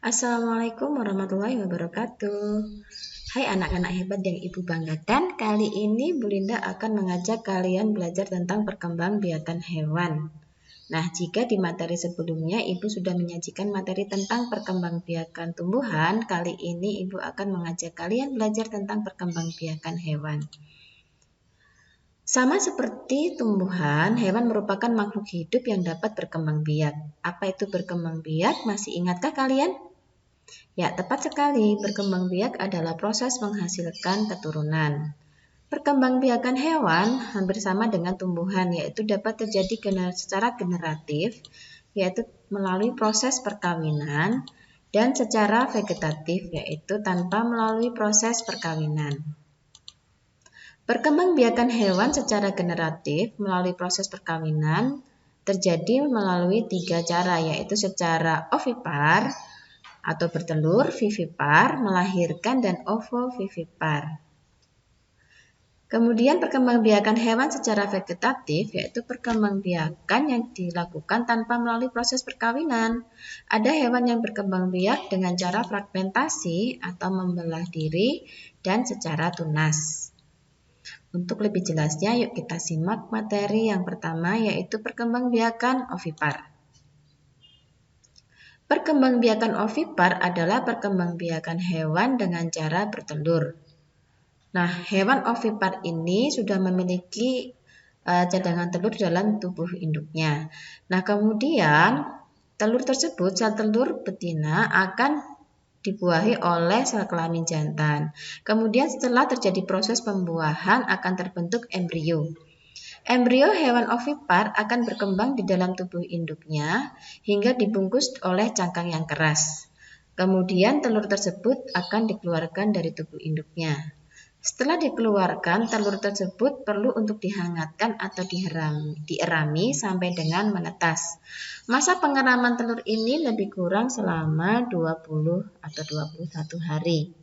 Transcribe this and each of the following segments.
Assalamualaikum warahmatullahi wabarakatuh. Hai anak-anak hebat yang Ibu banggakan, kali ini Bu Linda akan mengajak kalian belajar tentang perkembangbiakan hewan. Nah, jika di materi sebelumnya Ibu sudah menyajikan materi tentang perkembangbiakan tumbuhan, kali ini Ibu akan mengajak kalian belajar tentang perkembangbiakan hewan. Sama seperti tumbuhan, hewan merupakan makhluk hidup yang dapat berkembang biak. Apa itu berkembang biak? Masih ingatkah kalian? Ya, tepat sekali. Berkembang biak adalah proses menghasilkan keturunan. Perkembangbiakan hewan hampir sama dengan tumbuhan, yaitu dapat terjadi secara generatif, yaitu melalui proses perkawinan, dan secara vegetatif, yaitu tanpa melalui proses perkawinan. Perkembangbiakan hewan secara generatif melalui proses perkawinan terjadi melalui 3 cara, yaitu secara ovipar atau bertelur, vivipar, melahirkan, dan ovovivipar. Kemudian perkembangbiakan hewan secara vegetatif, yaitu perkembangbiakan yang dilakukan tanpa melalui proses perkawinan. Ada hewan yang berkembang biak dengan cara fragmentasi atau membelah diri dan secara tunas. Untuk lebih jelasnya, yuk kita simak materi yang pertama, yaitu perkembangbiakan ovipar. Perkembangbiakan ovipar adalah perkembangbiakan hewan dengan cara bertelur. Nah, hewan ovipar ini sudah memiliki cadangan telur dalam tubuh induknya. Nah, kemudian telur tersebut, sel telur betina akan dibuahi oleh sel kelamin jantan. Kemudian setelah terjadi proses pembuahan akan terbentuk embrio. Embrio hewan ovipar akan berkembang di dalam tubuh induknya hingga dibungkus oleh cangkang yang keras. Kemudian telur tersebut akan dikeluarkan dari tubuh induknya. Setelah dikeluarkan, telur tersebut perlu untuk dihangatkan atau dierami sampai dengan menetas. Masa pengeraman telur ini lebih kurang selama 20 atau 21 hari.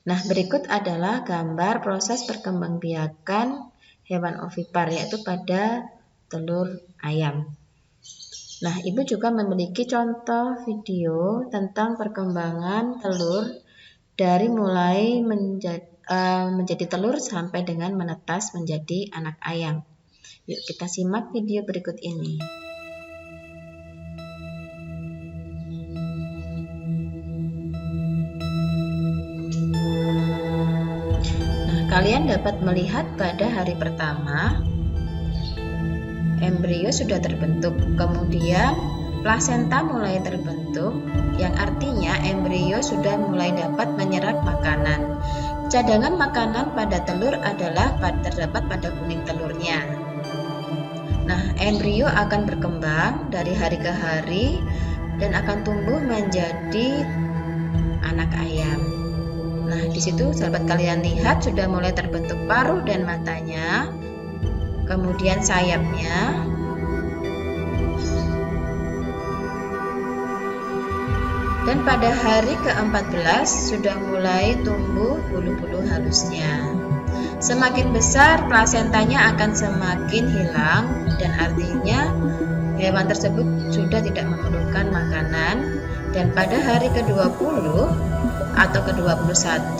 Nah, berikut adalah gambar proses perkembangbiakan hewan ovipar, yaitu pada telur ayam. Nah, Ibu juga memiliki contoh video tentang perkembangan telur dari mulai menjadi telur sampai dengan menetas menjadi anak ayam. Yuk kita simak video berikut ini. Nah, kalian dapat melihat pada hari pertama embrio sudah terbentuk, kemudian plasenta mulai terbentuk, yang artinya embrio sudah mulai dapat menyerap makanan. Cadangan makanan pada telur adalah terdapat pada kuning telurnya. Nah, embrio akan berkembang dari hari ke hari dan akan tumbuh menjadi anak ayam. Nah, di situ sahabat kalian lihat sudah mulai terbentuk paruh dan matanya, kemudian sayapnya, dan pada hari ke-14 sudah mulai tumbuh bulu-bulu halusnya. Semakin besar plasentanya akan semakin hilang, dan artinya hewan tersebut sudah tidak memerlukan makanan, dan pada hari ke-20 atau ke-21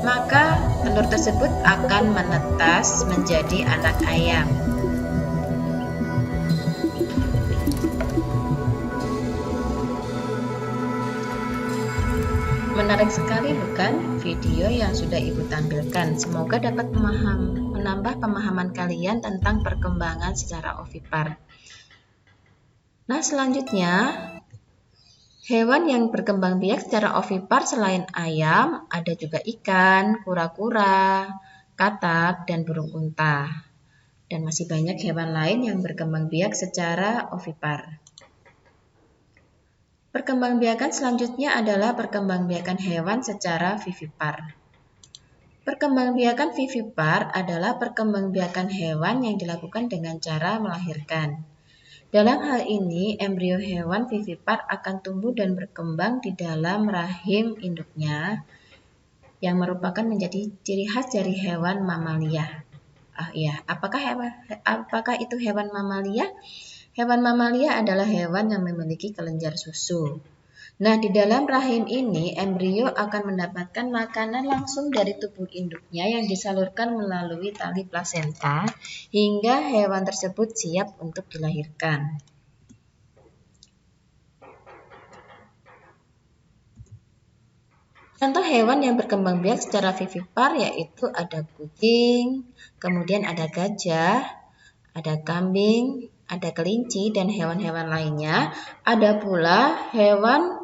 maka telur tersebut akan menetas menjadi anak ayam. Menarik sekali bukan video yang sudah Ibu tampilkan? Semoga dapat menambah pemahaman kalian tentang perkembangan secara ovipar. Nah, selanjutnya hewan yang berkembang biak secara ovipar selain ayam, ada juga ikan, kura-kura, katak, dan burung unta. Dan masih banyak hewan lain yang berkembang biak secara ovipar. Perkembangbiakan selanjutnya adalah perkembangbiakan hewan secara vivipar. Perkembangbiakan vivipar adalah perkembangbiakan hewan yang dilakukan dengan cara melahirkan. Dalam hal ini, embrio hewan vivipar akan tumbuh dan berkembang di dalam rahim induknya, yang merupakan menjadi ciri khas dari hewan mamalia. Apakah itu hewan mamalia? Hewan mamalia adalah hewan yang memiliki kelenjar susu. Nah, di dalam rahim ini, embrio akan mendapatkan makanan langsung dari tubuh induknya yang disalurkan melalui tali plasenta hingga hewan tersebut siap untuk dilahirkan. Contoh hewan yang berkembang biak secara vivipar yaitu ada kucing, kemudian ada gajah, ada kambing, ada kelinci, dan hewan-hewan lainnya. Ada pula hewan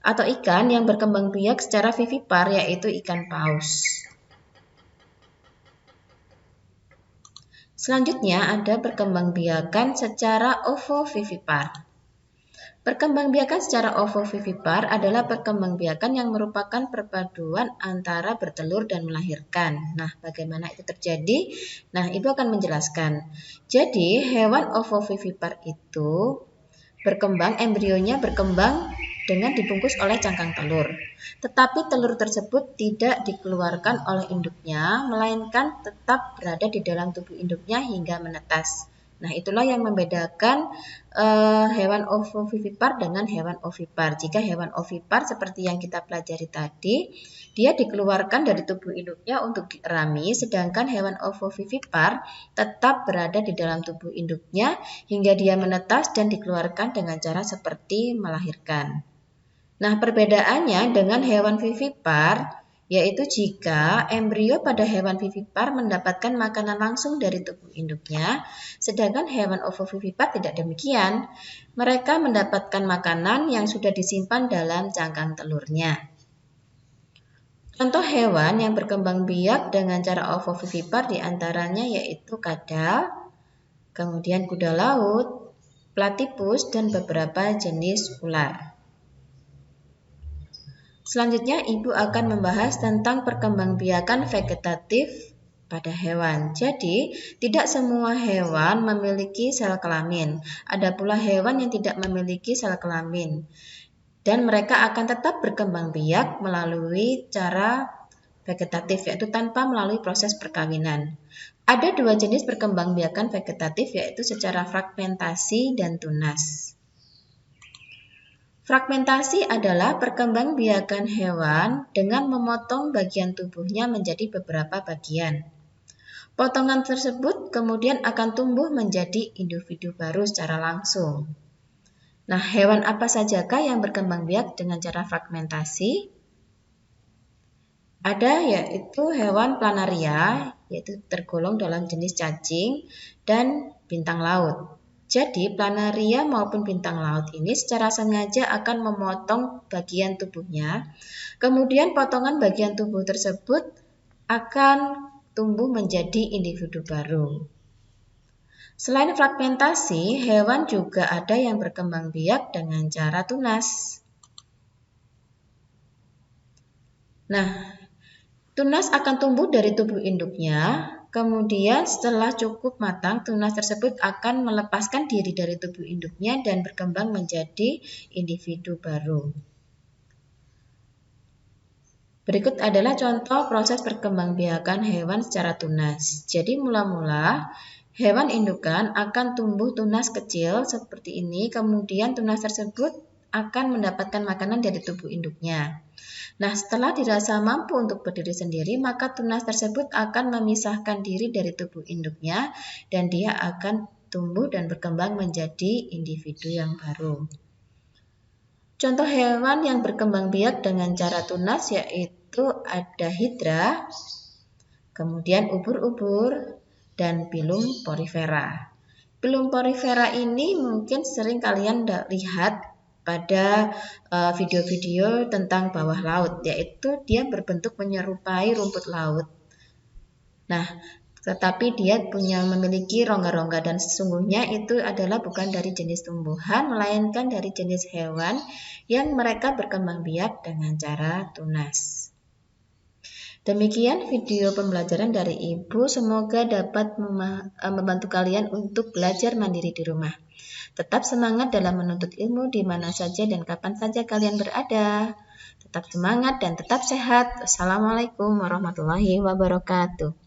atau ikan yang berkembang biak secara vivipar yaitu ikan paus. Selanjutnya ada perkembangbiakan secara ovovivipar. Perkembangbiakan secara ovovivipar adalah perkembangbiakan yang merupakan perpaduan antara bertelur dan melahirkan. Nah, bagaimana itu terjadi? Nah, Ibu akan menjelaskan. Jadi, hewan ovovivipar itu embrionya berkembang dengan dibungkus oleh cangkang telur. Tetapi telur tersebut tidak dikeluarkan oleh induknya, melainkan tetap berada di dalam tubuh induknya hingga menetas. Nah, itulah yang membedakan hewan ovovivipar dengan hewan ovipar. Jika hewan ovipar seperti yang kita pelajari tadi, dia dikeluarkan dari tubuh induknya untuk dirami, sedangkan hewan ovovivipar tetap berada di dalam tubuh induknya hingga dia menetas dan dikeluarkan dengan cara seperti melahirkan. Nah, perbedaannya dengan hewan vivipar yaitu jika embrio pada hewan vivipar mendapatkan makanan langsung dari tubuh induknya, sedangkan hewan ovovivipar tidak demikian. Mereka mendapatkan makanan yang sudah disimpan dalam cangkang telurnya. Contoh hewan yang berkembang biak dengan cara ovovivipar diantaranya yaitu kadal, kemudian kuda laut, platypus, dan beberapa jenis ular. Selanjutnya, Ibu akan membahas tentang perkembangbiakan vegetatif pada hewan. Jadi, tidak semua hewan memiliki sel kelamin. Ada pula hewan yang tidak memiliki sel kelamin. Dan mereka akan tetap berkembang biak melalui cara vegetatif, yaitu tanpa melalui proses perkawinan. Ada dua jenis perkembangbiakan vegetatif, yaitu secara fragmentasi dan tunas. Fragmentasi adalah perkembangbiakan hewan dengan memotong bagian tubuhnya menjadi beberapa bagian. Potongan tersebut kemudian akan tumbuh menjadi individu baru secara langsung. Nah, hewan apa sajakah yang berkembang biak dengan cara fragmentasi? Ada yaitu hewan planaria, yaitu tergolong dalam jenis cacing, dan bintang laut. Jadi, planaria maupun bintang laut ini secara sengaja akan memotong bagian tubuhnya. Kemudian potongan bagian tubuh tersebut akan tumbuh menjadi individu baru. Selain fragmentasi, hewan juga ada yang berkembang biak dengan cara tunas. Nah, tunas akan tumbuh dari tubuh induknya. Kemudian setelah cukup matang, tunas tersebut akan melepaskan diri dari tubuh induknya dan berkembang menjadi individu baru. Berikut adalah contoh proses perkembangbiakan hewan secara tunas. Jadi mula-mula hewan indukan akan tumbuh tunas kecil seperti ini, kemudian tunas tersebut akan mendapatkan makanan dari tubuh induknya. Nah, setelah dirasa mampu untuk berdiri sendiri, maka tunas tersebut akan memisahkan diri dari tubuh induknya dan dia akan tumbuh dan berkembang menjadi individu yang baru. Contoh hewan yang berkembang biak dengan cara tunas yaitu ada hidra, kemudian ubur-ubur, dan pilum porifera. Pilum porifera ini mungkin sering kalian lihat pada video-video tentang bawah laut, yaitu dia berbentuk menyerupai rumput laut. Nah, tetapi dia memiliki rongga-rongga dan sesungguhnya itu adalah bukan dari jenis tumbuhan, melainkan dari jenis hewan yang mereka berkembang biak dengan cara tunas. Demikian video pembelajaran dari Ibu, semoga dapat membantu kalian untuk belajar mandiri di rumah. Tetap semangat dalam menuntut ilmu di mana saja dan kapan saja kalian berada. Tetap semangat dan tetap sehat. Wassalamualaikum warahmatullahi wabarakatuh.